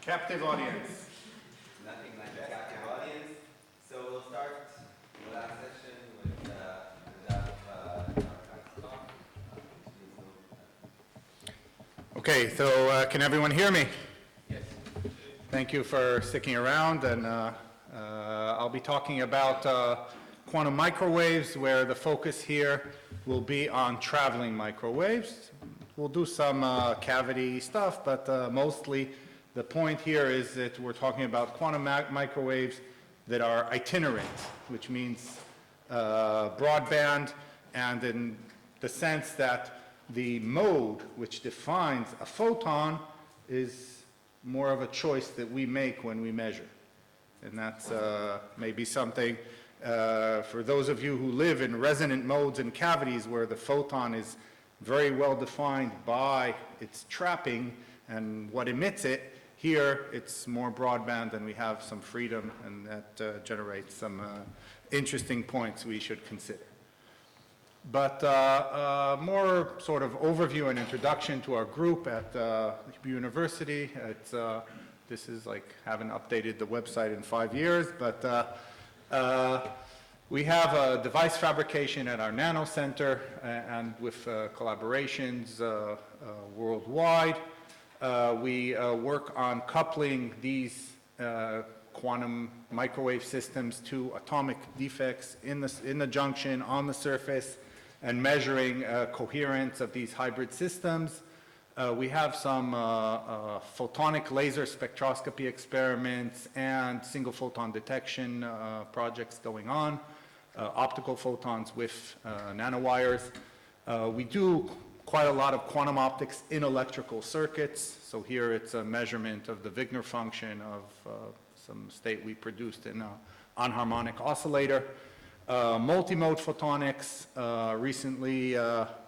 Captive audience. Nothing like a captive audience. So we'll start the last session with Nadav Katz talk. Okay, so can everyone hear me? Yes. Thank you for sticking around, and I'll be talking about quantum microwaves, where the focus here will be on traveling microwaves. We'll do some cavity stuff, but mostly the point here is that we're talking about quantum microwaves that are itinerant, which means broadband, and in the sense that the mode which defines a photon is more of a choice that we make when we measure. And that's maybe something for those of you who live in resonant modes and cavities where the photon is very well defined by its trapping and what emits it. Here it's more broadband and we have some freedom, and that generates some interesting points we should consider. But more sort of overview and introduction to our group at university. This is like, haven't updated the website in 5 years, but we have a device fabrication at our nano center and with collaborations worldwide. We work on coupling these quantum microwave systems to atomic defects in the junction, on the surface, and measuring coherence of these hybrid systems. We have some photonic laser spectroscopy experiments and single photon detection projects going on, optical photons with nanowires. We do quite a lot of quantum optics in electrical circuits. So here it's a measurement of the Wigner function of some state we produced in an anharmonic oscillator. Multimode photonics. Recently,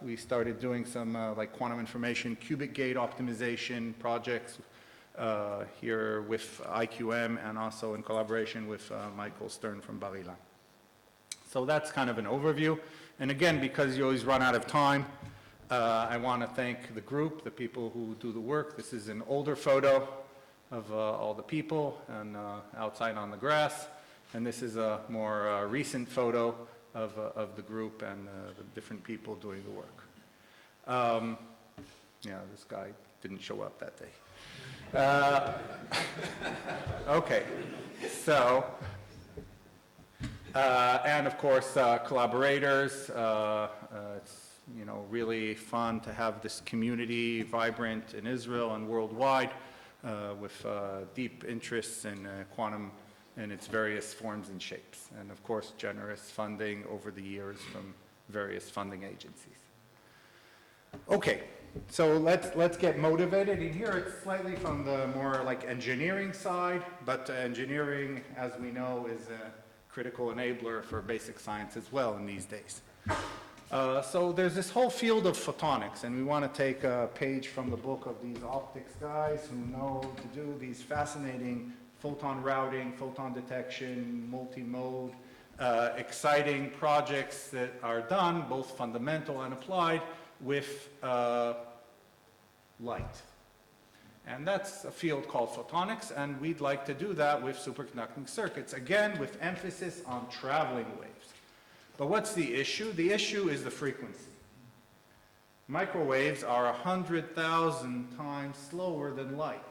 we started doing some like quantum information cubic gate optimization projects here with IQM and also in collaboration with Michael Stern from Bar-Ilan. So that's kind of an overview. And again, because you always run out of time, I want to thank the group, the people who do the work. This is an older photo of all the people and outside on the grass. And this is a more recent photo of the group and the different people doing the work. Yeah, this guy didn't show up that day. Okay, so, and of course, collaborators. It's really fun to have this community vibrant in Israel and worldwide with deep interests in quantum in its various forms and shapes, and of course generous funding over the years from various funding agencies. Okay, so let's get motivated. And here it's slightly from the more like engineering side, but engineering, as we know, is a critical enabler for basic science as well in these days. So there's this whole field of photonics, and we want to take a page from the book of these optics guys who know to do these fascinating photon routing, photon detection, multi-mode, exciting projects that are done, both fundamental and applied, with light. And that's a field called photonics, and we'd like to do that with superconducting circuits, again, with emphasis on traveling waves. But what's the issue? The issue is the frequency. Microwaves are 100,000 times slower than light.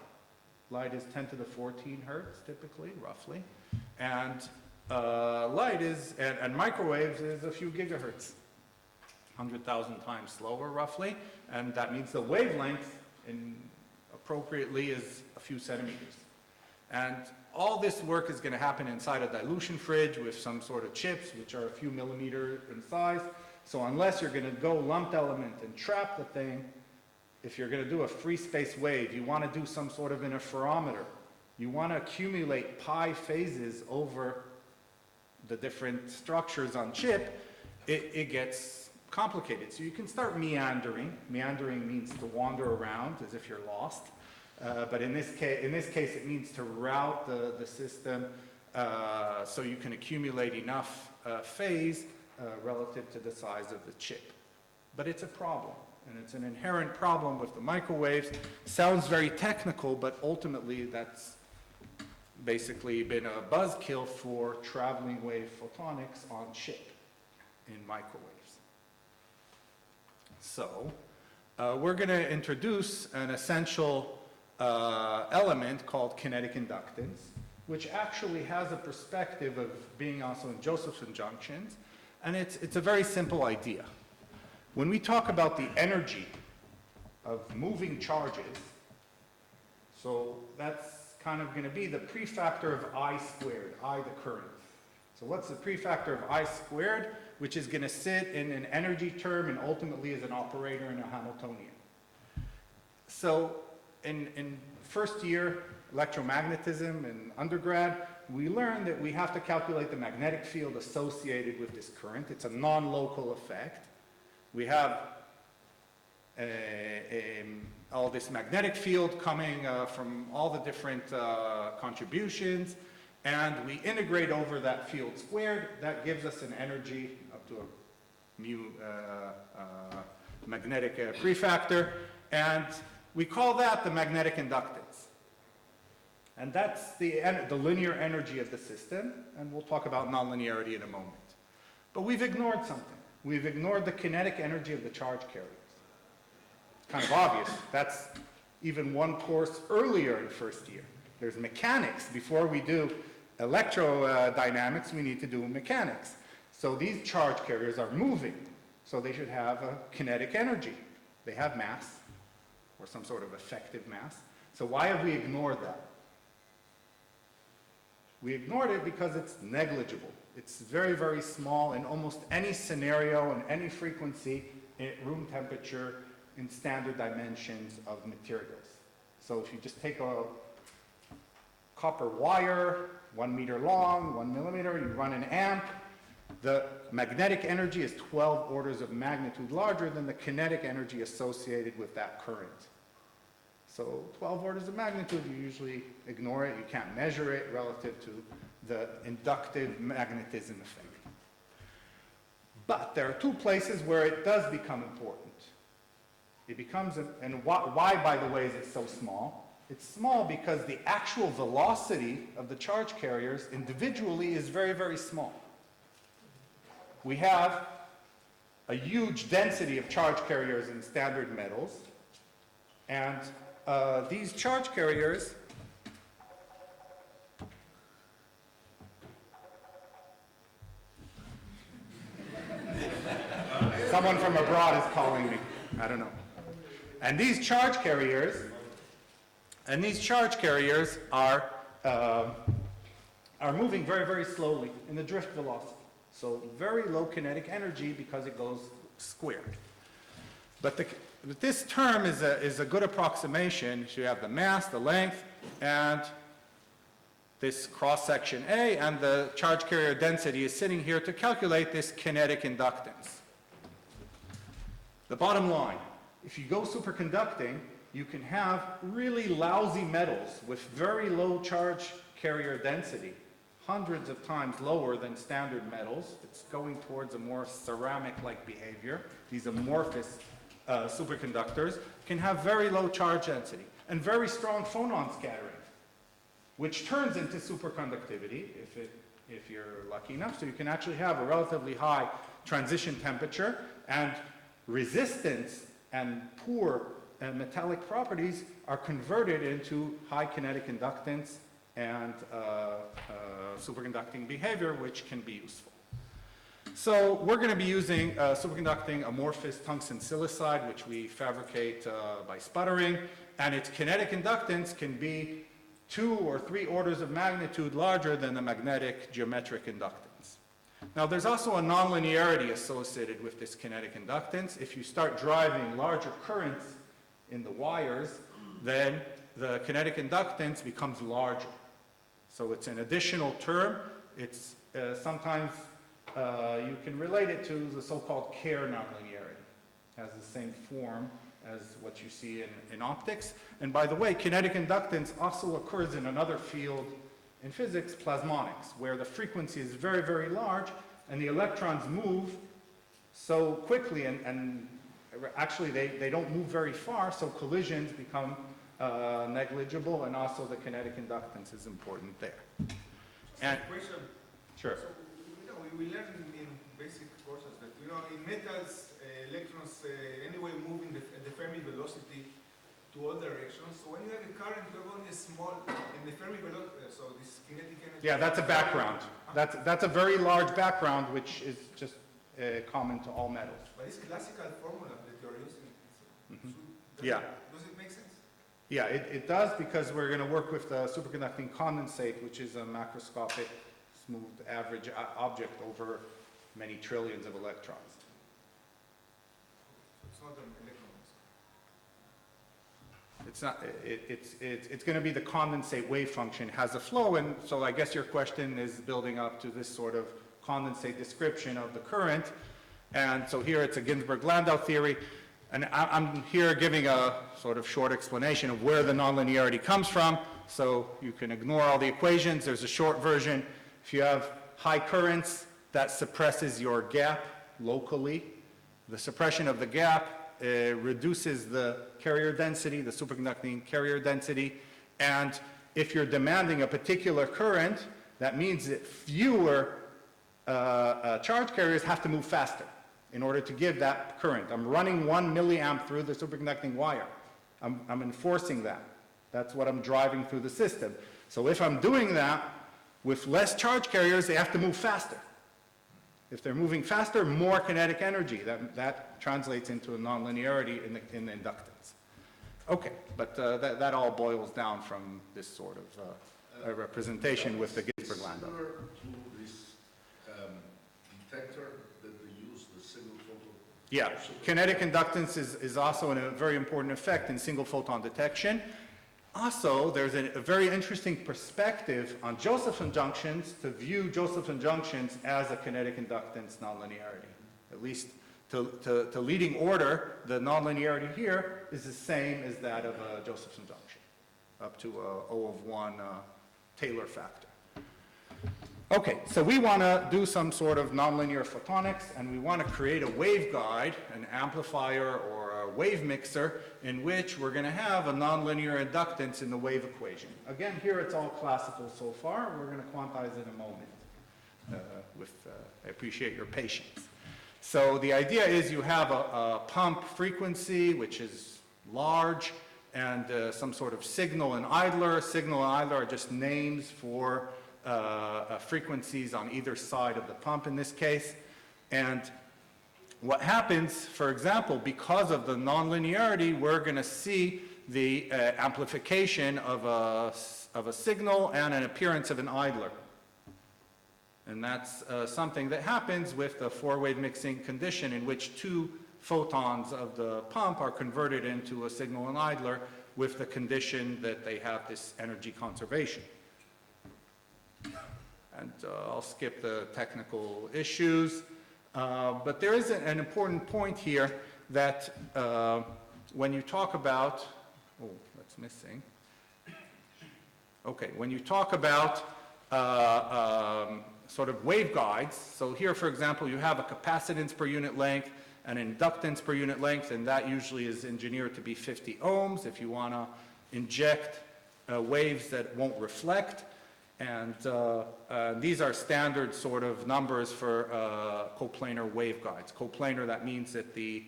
Light is 10 to the 14 hertz, typically, roughly. And light is, and microwaves is a few gigahertz. 100,000 times slower, roughly. And that means the wavelength, appropriately, is a few centimeters. And all this work is going to happen inside a dilution fridge with some sort of chips, which are a few millimeters in size. So unless you're going to go lumped element and trap the thing, if you're going to do a free space wave, you want to do some sort of interferometer. You want to accumulate pi phases over the different structures on chip. It gets complicated. So you can start meandering. Meandering means to wander around as if you're lost. But in this case, it means to route the system so you can accumulate enough phase relative to the size of the chip. But it's a problem. And it's an inherent problem with the microwaves. Sounds very technical, but ultimately that's basically been a buzzkill for traveling wave photonics on chip in microwaves. So we're going to introduce an essential element called kinetic inductance, which actually has a perspective of being also in Josephson junctions, and it's a very simple idea. When we talk about the energy of moving charges, so that's kind of going to be the prefactor of I squared, I the current. So what's the prefactor of I squared, which is going to sit in an energy term and ultimately is an operator in a Hamiltonian. So in first year electromagnetism in undergrad, we learned that we have to calculate the magnetic field associated with this current. It's a non-local effect. We have all this magnetic field coming from all the different contributions, and we integrate over that field squared. That gives us an energy up to a mu magnetic prefactor, and we call that the magnetic inductance. And that's the linear energy of the system, and we'll talk about nonlinearity in a moment. But we've ignored something. We've ignored the kinetic energy of the charge carriers. It's kind of obvious. That's even one course earlier in first year. There's mechanics. Before we do electrodynamics, we need to do mechanics. So these charge carriers are moving, so they should have a kinetic energy. They have mass, or some sort of effective mass. So why have we ignored that? We ignored it because it's negligible. It's very, very small in almost any scenario and any frequency at room temperature in standard dimensions of materials. So if you just take a copper wire, 1 meter long, 1 millimeter, you run an amp, the magnetic energy is 12 orders of magnitude larger than the kinetic energy associated with that current. So 12 orders of magnitude, you usually ignore it. You can't measure it relative to the inductive magnetism effect. But there are two places where it does become important. It becomes, and why, by the way, is it so small? It's small because the actual velocity of the charge carriers individually is very, very small. We have a huge density of charge carriers in standard metals, and these charge carriers someone from abroad is calling me. I don't know. And these charge carriers are moving very, very slowly in the drift velocity. So very low kinetic energy because it goes squared. But this term is a good approximation. So you have the mass, the length, and this cross-section A, and the charge carrier density is sitting here to calculate this kinetic inductance. The bottom line, if you go superconducting, you can have really lousy metals with very low charge carrier density, hundreds of times lower than standard metals. It's going towards a more ceramic-like behavior. These amorphous superconductors can have very low charge density and very strong phonon scattering, which turns into superconductivity if you're lucky enough. So you can actually have a relatively high transition temperature, and resistance and poor metallic properties are converted into high kinetic inductance and superconducting behavior, which can be useful. So we're going to be using superconducting amorphous tungsten silicide, which we fabricate by sputtering, and its kinetic inductance can be 2 or 3 orders of magnitude larger than the magnetic geometric inductance. Now there's also a nonlinearity associated with this kinetic inductance. If you start driving larger currents in the wires, then the kinetic inductance becomes larger. So it's an additional term. It's sometimes you can relate it to the so-called Kerr nonlinearity. It has the same form as what you see in optics. And by the way, kinetic inductance also occurs in another field in physics, plasmonics, where the frequency is very, very large and the electrons move so quickly and actually they don't move very far, so collisions become negligible, and also the kinetic inductance is important there. And Question. sure. So, we learn in basic courses that, in metals, electrons anyway move in the Fermi velocity to all directions. So when you have a current, you have only a small, in the Fermi velocity, so this kinetic energy. Yeah, that's a background. That's a very large background, which is just common to all metals. But this classical formula that you're using, Yeah. Does it make sense? Yeah, it does, because we're going to work with the superconducting condensate, which is a macroscopic, smooth, average object over many trillions of electrons. It's not an electron. It's not. It's going to be the condensate wave function has a flow, and so I guess your question is building up to this sort of condensate description of the current, and so here it's a Ginzburg-Landau theory. And I'm here giving a sort of short explanation of where the nonlinearity comes from, so you can ignore all the equations. There's a short version. If you have high currents, that suppresses your gap locally. The suppression of the gap reduces the carrier density, the superconducting carrier density, and if you're demanding a particular current, that means that fewer charge carriers have to move faster in order to give that current. I'm running 1 milliamp through the superconducting wire. I'm enforcing that. That's what I'm driving through the system. So if I'm doing that with less charge carriers, they have to move faster. If they're moving faster, more kinetic energy. That translates into a nonlinearity in the inductance. Okay, but that all boils down from this sort of representation with the Ginzburg-Landau. Similar to this detector that they use, the single photon. Yeah, kinetic inductance is also a very important effect in single photon detection. Also, there's a very interesting perspective on Josephson junctions to view Josephson junctions as a kinetic inductance nonlinearity. At least to leading order, the nonlinearity here is the same as that of a Josephson junction, up to a O of 1 Taylor factor. Okay, so we want to do some sort of nonlinear photonics, and we want to create a waveguide, an amplifier or a wave mixer, in which we're going to have a nonlinear inductance in the wave equation. Again, here it's all classical so far. We're going to quantize in a moment. I appreciate your patience. So the idea is you have a pump frequency, which is large, and some sort of signal and idler. Signal and idler are just names for frequencies on either side of the pump in this case. And what happens, for example, because of the nonlinearity, we're going to see the amplification of a signal and an appearance of an idler. And that's something that happens with the four-wave mixing condition, in which two photons of the pump are converted into a signal and idler with the condition that they have this energy conservation. And I'll skip the technical issues. But there is an important point here that when you talk about, oh, that's missing. Okay, when you talk about sort of waveguides, so here, for example, you have a capacitance per unit length, an inductance per unit length, and that usually is engineered to be 50 ohms if you want to inject waves that won't reflect. And these are standard sort of numbers for coplanar waveguides. Coplanar, that means that the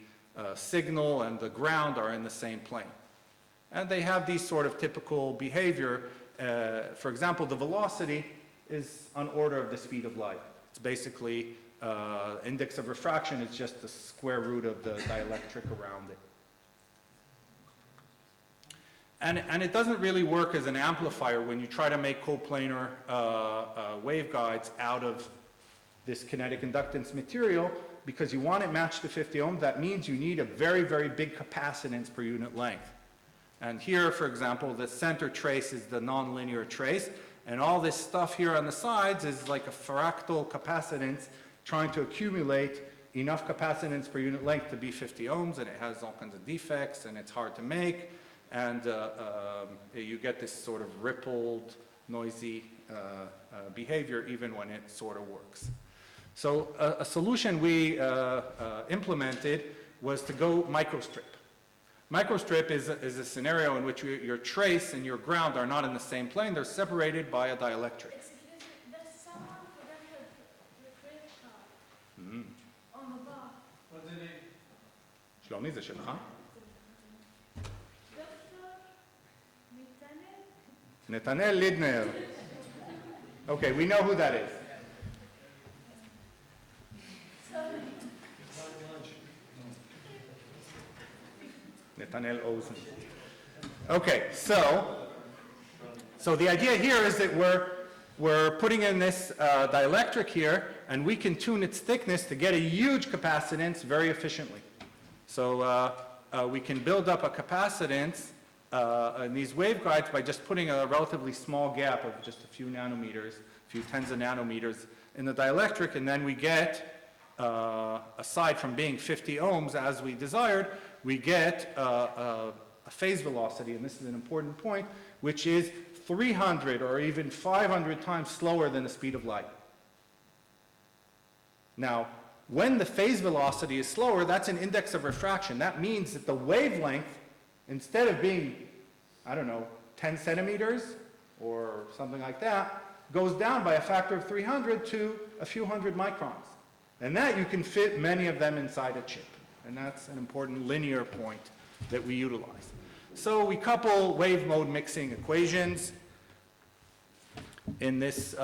signal and the ground are in the same plane. And they have these sort of typical behavior. For example, the velocity is on order of the speed of light. It's basically, index of refraction is just the square root of the dielectric around it. And it doesn't really work as an amplifier when you try to make coplanar waveguides out of this kinetic inductance material, because you want it matched to 50 ohms. That means you need a very, very big capacitance per unit length. And here, for example, the center trace is the nonlinear trace, and all this stuff here on the sides is like a fractal capacitance trying to accumulate enough capacitance per unit length to be 50 ohms, and it has all kinds of defects, and it's hard to make. And you get this sort of rippled, noisy behavior even when it sort of works. So a solution we implemented was to go microstrip. Microstrip is a scenario in which your trace and your ground are not in the same plane. They're separated by a dielectric. Excuse me, there's someone who that had the credit card on the bar. שלומי, זה שלך? דוקטור נתנאל? Netanel Lidner. Okay, we know who that is. Sorry. Netanel Ozen. Okay, so the idea here is that we're putting in this dielectric here, and we can tune its thickness to get a huge capacitance very efficiently. So we can build up a capacitance in these waveguides by just putting a relatively small gap of just a few nanometers, a few tens of nanometers in the dielectric, and then we get, aside from being 50 ohms as we desired, we get a phase velocity, and this is an important point, which is 300 or even 500 times slower than the speed of light. Now, when the phase velocity is slower, that's an index of refraction. That means that the wavelength, instead of being, I don't know, 10 centimeters or something like that, goes down by a factor of 300 to a few hundred microns. And that you can fit many of them inside a chip. And that's an important linear point that we utilize. So we couple wave mode mixing equations in this,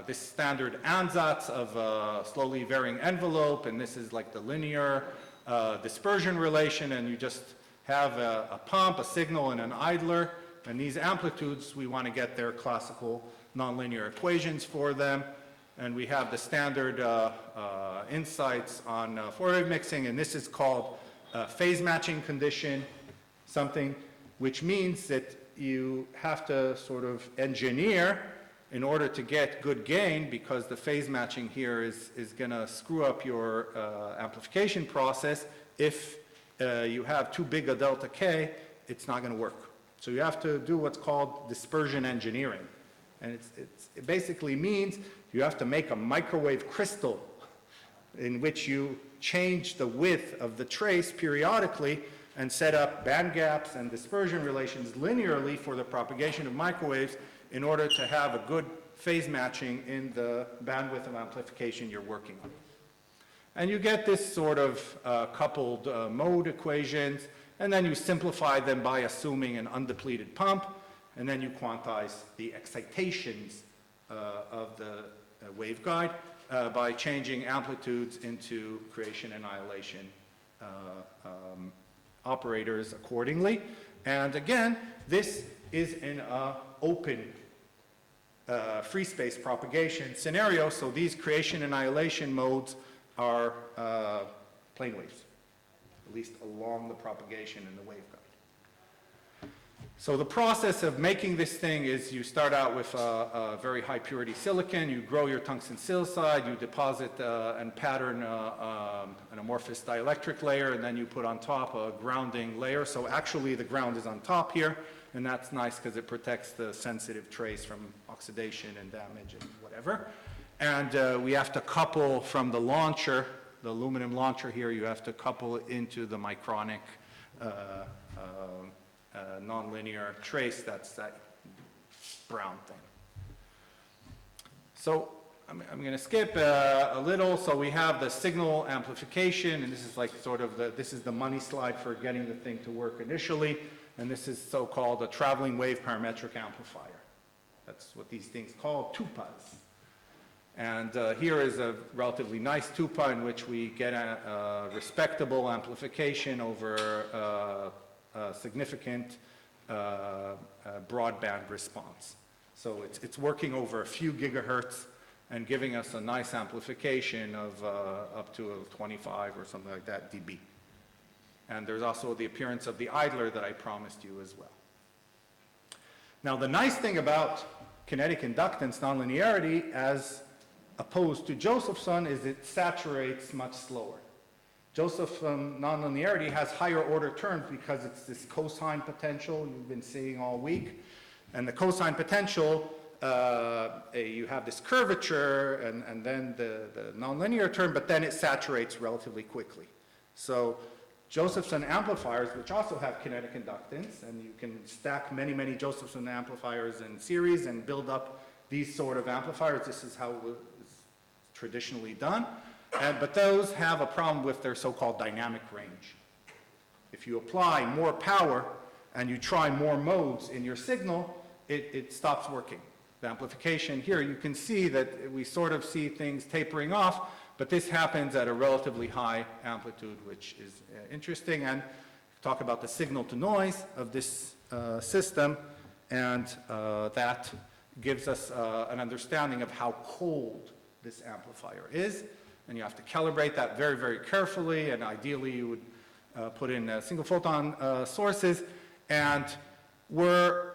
this standard ansatz of a slowly varying envelope, and this is like the linear dispersion relation, and you just have a pump, a signal, and an idler, and these amplitudes, we want to get their classical nonlinear equations for them, and we have the standard insights on four-wave mixing, and this is called phase matching condition, something which means that you have to sort of engineer in order to get good gain, because the phase matching here is going to screw up your amplification process. If you have too big a delta K, it's not going to work. So you have to do what's called dispersion engineering. And it basically means you have to make a microwave crystal in which you change the width of the trace periodically and set up band gaps and dispersion relations linearly for the propagation of microwaves in order to have a good phase matching in the bandwidth of amplification you're working on. And you get this sort of coupled mode equations, and then you simplify them by assuming an undepleted pump, and then you quantize the excitations of the waveguide by changing amplitudes into creation annihilation operators accordingly. And again, this is in an open free space propagation scenario, so these creation annihilation modes are plane waves, at least along the propagation in the waveguide. So the process of making this thing is you start out with a very high purity silicon, you grow your tungsten silicide, you deposit and pattern an amorphous dielectric layer, and then you put on top a grounding layer. So actually the ground is on top here, and that's nice because it protects the sensitive trace from oxidation and damage and whatever. And we have to couple from the launcher, the aluminum launcher here, you have to couple it into the micronic nonlinear trace, that's that brown thing. So I'm going to skip a little. So we have the signal amplification, and this is like sort of this is the money slide for getting the thing to work initially, and this is so-called a traveling wave parametric amplifier. That's what these things call tupas. And here is a relatively nice tupa in which we get a respectable amplification over significant broadband response. So it's working over a few gigahertz and giving us a nice amplification of up to 25 or something like that dB. And there's also the appearance of the idler that I promised you as well. Now the nice thing about kinetic inductance nonlinearity as opposed to Josephson is it saturates much slower. Josephson nonlinearity has higher order terms because it's this cosine potential you've been seeing all week. And the cosine potential, you have this curvature and then the nonlinear term, but then it saturates relatively quickly. So Josephson amplifiers, which also have kinetic inductance, and you can stack many, many Josephson amplifiers in series and build up these sort of amplifiers. This is how it's traditionally done. But those have a problem with their so-called dynamic range. If you apply more power and you try more modes in your signal, it stops working. The amplification here, you can see that we sort of see things tapering off, but this happens at a relatively high amplitude, which is interesting. And talk about the signal to noise of this system, and that gives us an understanding of how cold this amplifier is. And you have to calibrate that very, very carefully, and ideally you would put in single photon sources. And we're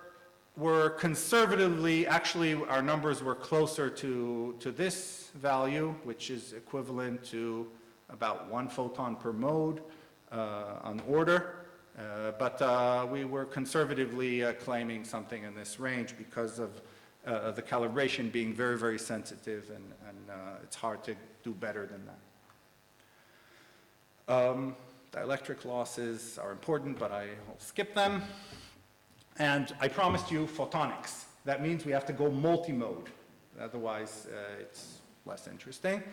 conservatively, actually our numbers were closer to this value, which is equivalent to about 1 photon per mode on order. But we were conservatively claiming something in this range because of the calibration being very, very sensitive, and it's hard to do better than that. Dielectric losses are important, but I will skip them. And I promised you photonics. That means we have to go multi-mode. Otherwise, it's less interesting.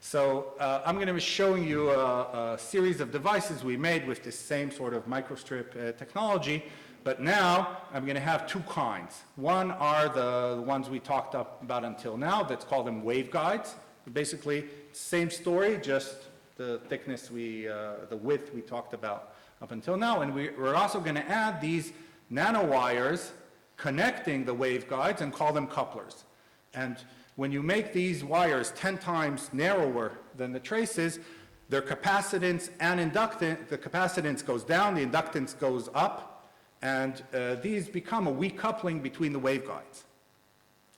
So I'm going to be showing you a series of devices we made with this same sort of microstrip technology. But now I'm going to have two kinds. One are the ones we talked about until now. Let's call them waveguides. Basically, same story, just the thickness the width we talked about up until now. And we're also going to add these nanowires connecting the waveguides and call them couplers. And when you make these wires 10 times narrower than the traces, their capacitance and inductance, the capacitance goes down, the inductance goes up, and these become a weak coupling between the waveguides.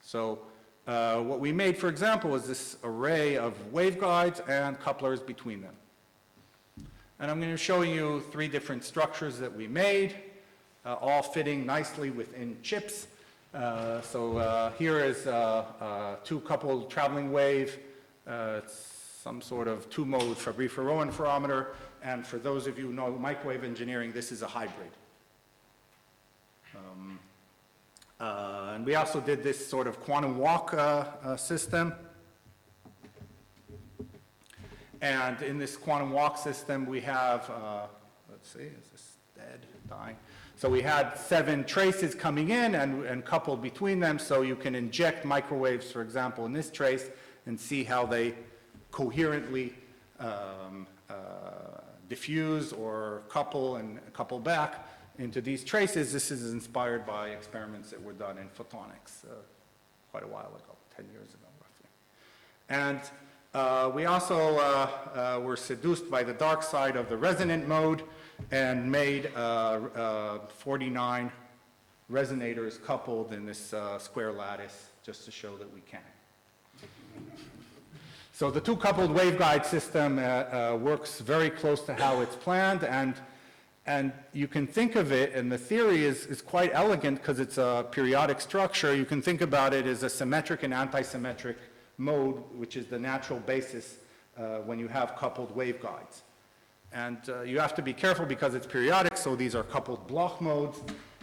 So what we made, for example, is this array of waveguides and couplers between them. And I'm going to show you 3 different structures that we made, all fitting nicely within chips. So here is 2 coupled traveling wave. It's some sort of 2-mode Fabry-Furran interferometer. And for those of you who know microwave engineering, this is a hybrid. And we also did this sort of quantum walk system. And in this quantum walk system, we have, let's see, is this dead, dying? So we had 7 traces coming in and coupled between them, so you can inject microwaves, for example, in this trace and see how they coherently diffuse or couple and couple back into these traces. This is inspired by experiments that were done in photonics quite a while ago, 10 years ago, roughly. And we also were seduced by the dark side of the resonant mode and made 49 resonators coupled in this square lattice just to show that we can. So the 2 coupled waveguide system works very close to how it's planned, and you can think of it, and the theory is quite elegant because it's a periodic structure. You can think about it as a symmetric and anti-symmetric mode, which is the natural basis when you have coupled waveguides. And you have to be careful because it's periodic, so these are coupled Bloch modes,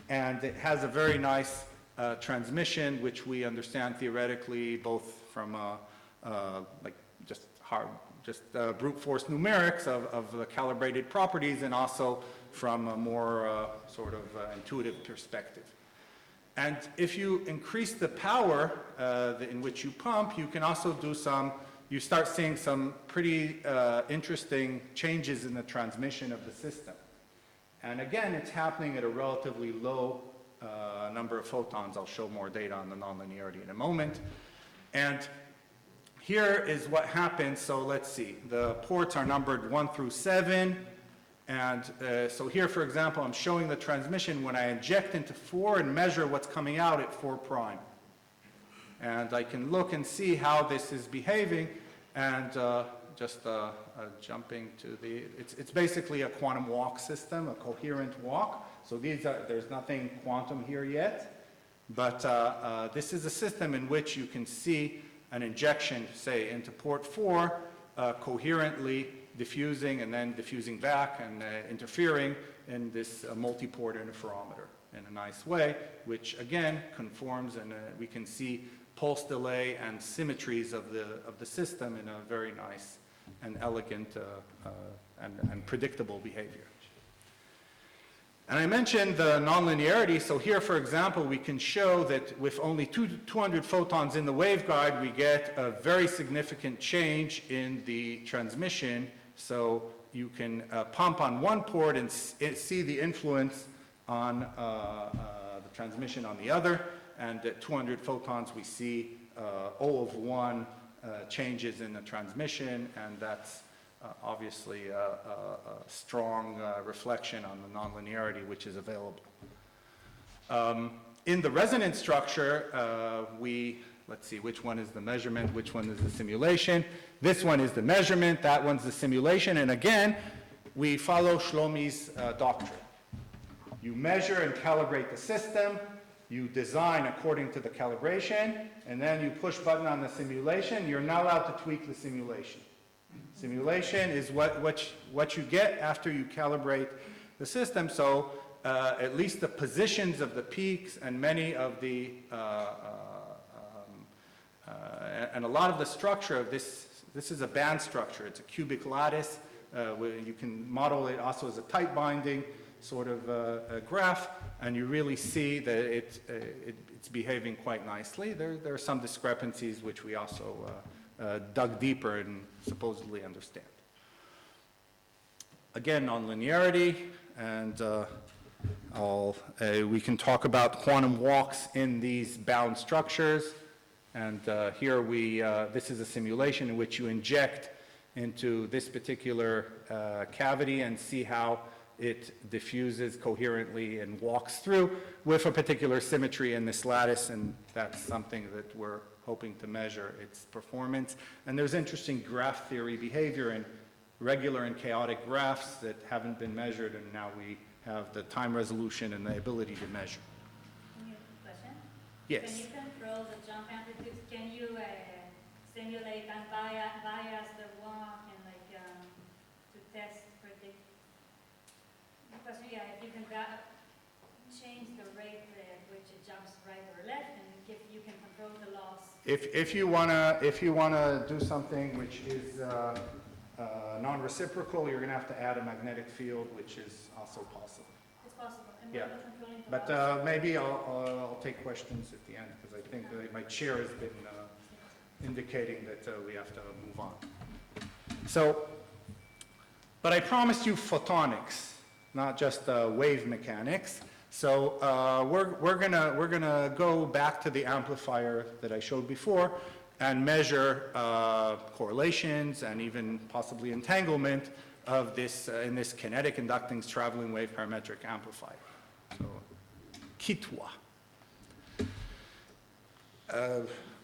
and it has a very nice transmission, which we understand theoretically both from like just brute force numerics of the calibrated properties, and also from a more sort of intuitive perspective. And if you increase the power in which you pump, you can also do you start seeing some pretty interesting changes in the transmission of the system. And again, it's happening at a relatively low number of photons. I'll show more data on the non-linearity in a moment. And here is what happens. So let's see. The ports are numbered 1 through 7. And so here, for example, I'm showing the transmission when I inject into 4 and measure what's coming out at 4 prime. And I can look and see how this is behaving, and just jumping to it's basically a quantum walk system, a coherent walk. So there's nothing quantum here yet, but this is a system in which you can see an injection, say, into port 4 coherently diffusing and then diffusing back and interfering in this multi-port interferometer in a nice way, which again conforms, and we can see pulse delay and symmetries of the system in a very nice and elegant and predictable behavior. And I mentioned the nonlinearity, so here, for example, we can show that with only 200 photons in the waveguide, we get a very significant change in the transmission. So you can pump on one port and see the influence on the transmission on the other, and at 200 photons, we see O of 1 changes in the transmission, and that's obviously a strong reflection on the nonlinearity which is available. In the resonance structure, let's see, which one is the measurement, which one is the simulation. This one is the measurement, that one's the simulation, and again, we follow Shlomi's doctrine. You measure and calibrate the system, you design according to the calibration, and then you push button on the simulation. You're not allowed to tweak the simulation. Simulation is what you get after you calibrate the system. So at least the positions of the peaks and many of the, and a lot of the structure of this is a band structure. It's a cubic lattice. Where you can model it also as a tight binding sort of a graph, and you really see that it's behaving quite nicely. There are some discrepancies which we also dug deeper and supposedly understand. Again, nonlinearity, and we can talk about quantum walks in these bound structures. And here this is a simulation in which you inject into this particular cavity and see how it diffuses coherently and walks through with a particular symmetry in this lattice, and that's something that we're hoping to measure its performance. And there's interesting graph theory behavior in regular and chaotic graphs that haven't been measured, and now we have the time resolution and the ability to measure. Can you question? Yes. Can you control the jump amplitude? Can you simulate and bias the walk and to test, predict? The question, yeah, if you can change the rate at which it jumps right or left, and if you can control the loss. If you wanna do something which is non-reciprocal, you're gonna have to add a magnetic field, which is also possible. It's possible. And Yeah. we're controlling the But loss. maybe I'll take questions at the end, because I think my chair has been indicating that we have to move on. So, but I promised you photonics, not just wave mechanics. So we're gonna go back to the amplifier that I showed before and measure correlations and even possibly entanglement of this in this kinetic inductance traveling wave parametric amplifier. So, kitwa.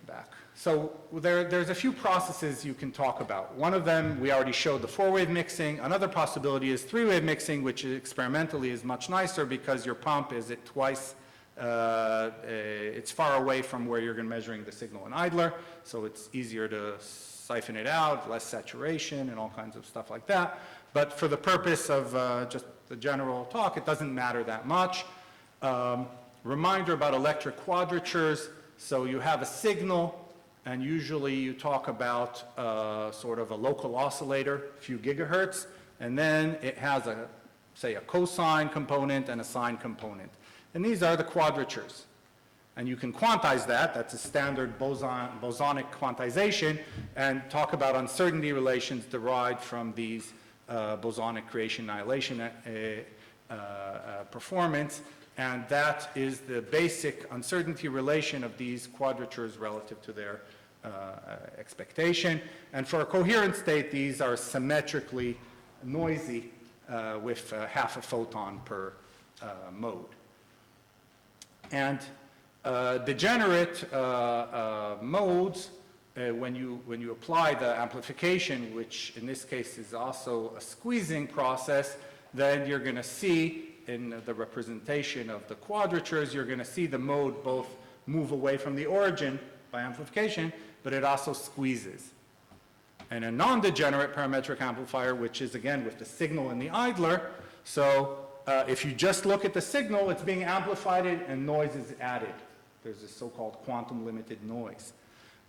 Back. So there's a few processes you can talk about. One of them, we already showed the 4-wave mixing. Another possibility is 3-wave mixing, which experimentally is much nicer because your pump is at twice, it's far away from where you're measuring the signal in idler, so it's easier to siphon it out, less saturation and all kinds of stuff like that. But for the purpose of just the general talk, it doesn't matter that much. Reminder about electric quadratures. So you have a signal, and usually you talk about sort of a local oscillator, a few gigahertz, and then it has say a cosine component and a sine component. And these are the quadratures. And you can quantize that, that's a standard bosonic quantization, and talk about uncertainty relations derived from these bosonic creation annihilation performance. And that is the basic uncertainty relation of these quadratures relative to their expectation. And for a coherent state, these are symmetrically noisy with half a photon per mode. And degenerate modes, when you apply the amplification, which in this case is also a squeezing process, then you're going to see in the representation of the quadratures, you're going to see the mode both move away from the origin by amplification, but it also squeezes. and a non-degenerate parametric amplifier, which is again with the signal in the idler. So if you just look at the signal, it's being amplified and noise is added. There's this so-called quantum limited noise.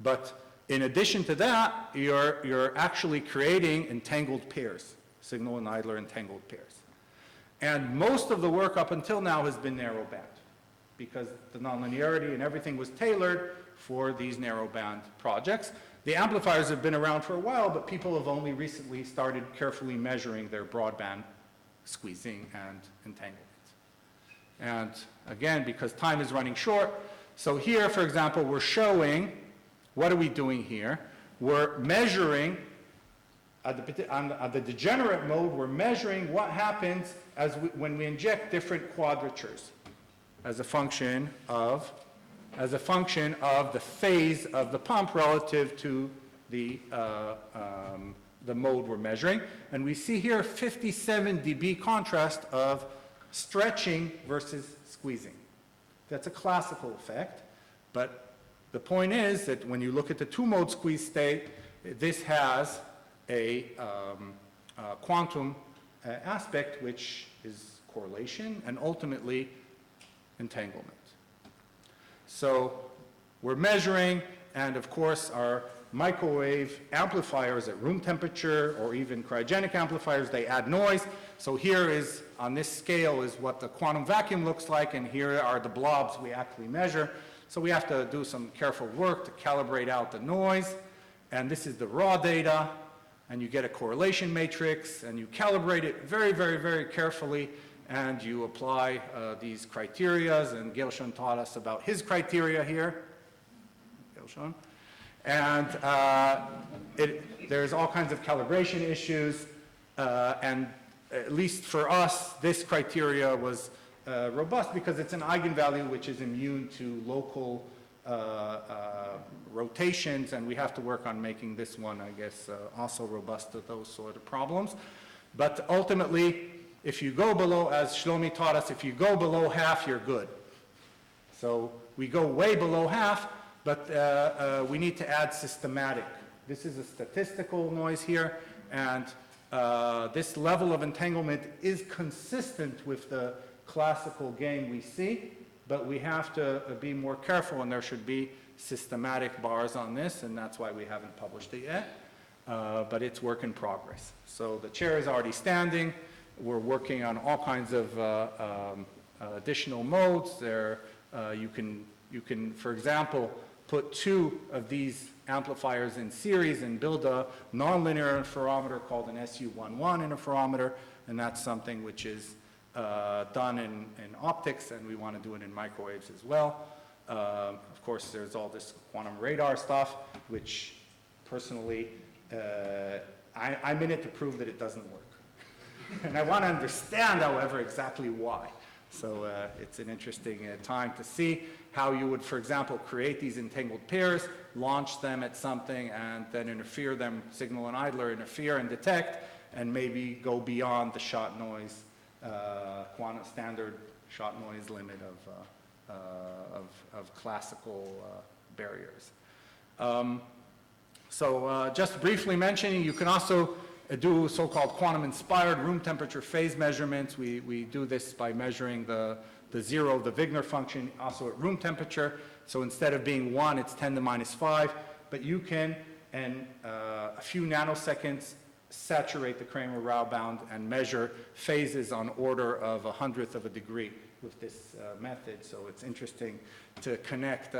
But in addition to that, you're actually creating entangled pairs, signal and idler entangled pairs. And most of the work up until now has been narrowband, because the nonlinearity and everything was tailored for these narrowband projects. The amplifiers have been around for a while, but people have only recently started carefully measuring their broadband squeezing and entanglement. And again, because time is running short, so here, for example, we're showing, what are we doing here? We're measuring, on the degenerate mode, we're measuring what happens when we inject different quadratures as a function of the phase of the pump relative to the mode we're measuring. And we see here 57 dB contrast of stretching versus squeezing. That's a classical effect, but the point is that when you look at the two-mode squeeze state, this has a quantum aspect, which is correlation and ultimately entanglement. So we're measuring, and of course our microwave amplifiers at room temperature or even cryogenic amplifiers, they add noise. So here is, on this scale, is what the quantum vacuum looks like, and here are the blobs we actually measure. So we have to do some careful work to calibrate out the noise, and this is the raw data, and you get a correlation matrix, and you calibrate it very, very, very carefully, and you apply these criterias, and Gershon taught us about his criteria here. Gershon. And there's all kinds of calibration issues, and at least for us, this criteria was robust because it's an eigenvalue which is immune to local rotations, and we have to work on making this one, I guess, also robust to those sort of problems. But ultimately, if you go below, as Shlomi taught us, if you go below half, you're good. So we go way below half, but we need to add systematic. This is a statistical noise here, and this level of entanglement is consistent with the classical game we see, but we have to be more careful, and there should be systematic bars on this, and that's why we haven't published it yet, but it's work in progress. So the chair is already standing. We're working on all kinds of additional modes. There, you can, for example, put two of these amplifiers in series and build a nonlinear interferometer called an SU11 interferometer, and that's something which is done in optics, and we want to do it in microwaves as well. Of course, there's all this quantum radar stuff, which personally, I'm in it to prove that it doesn't work. And I want to understand, however, exactly why. So it's an interesting time to see how you would, for example, create these entangled pairs, launch them at something, and then interfere them, signal and idler interfere and detect, and maybe go beyond the shot noise, quantum standard shot noise limit of classical barriers. So just briefly mentioning, you can also do so-called quantum-inspired room temperature phase measurements. We do this by measuring the zero, the Wigner function, also at room temperature. So instead of being 1, it's 10 to minus 5. But you can, in a few nanoseconds, saturate the Kramer-Rao bound and measure phases on order of 1/100 of a degree with this method. So it's interesting to connect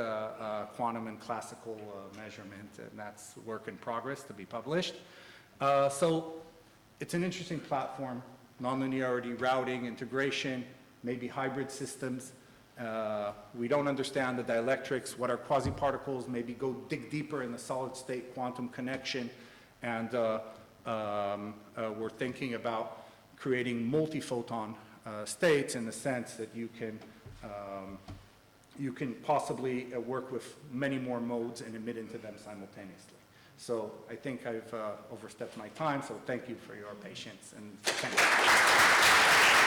quantum and classical measurement, and that's work in progress to be published. So it's an interesting platform, nonlinearity, routing, integration, maybe hybrid systems. We don't understand the dielectrics, what are quasi-particles, maybe go dig deeper in the solid state quantum connection, and we're thinking about creating multi-photon states in the sense that you can possibly work with many more modes and emit into them simultaneously. So I think I've overstepped my time, so thank you for your patience, and thank you.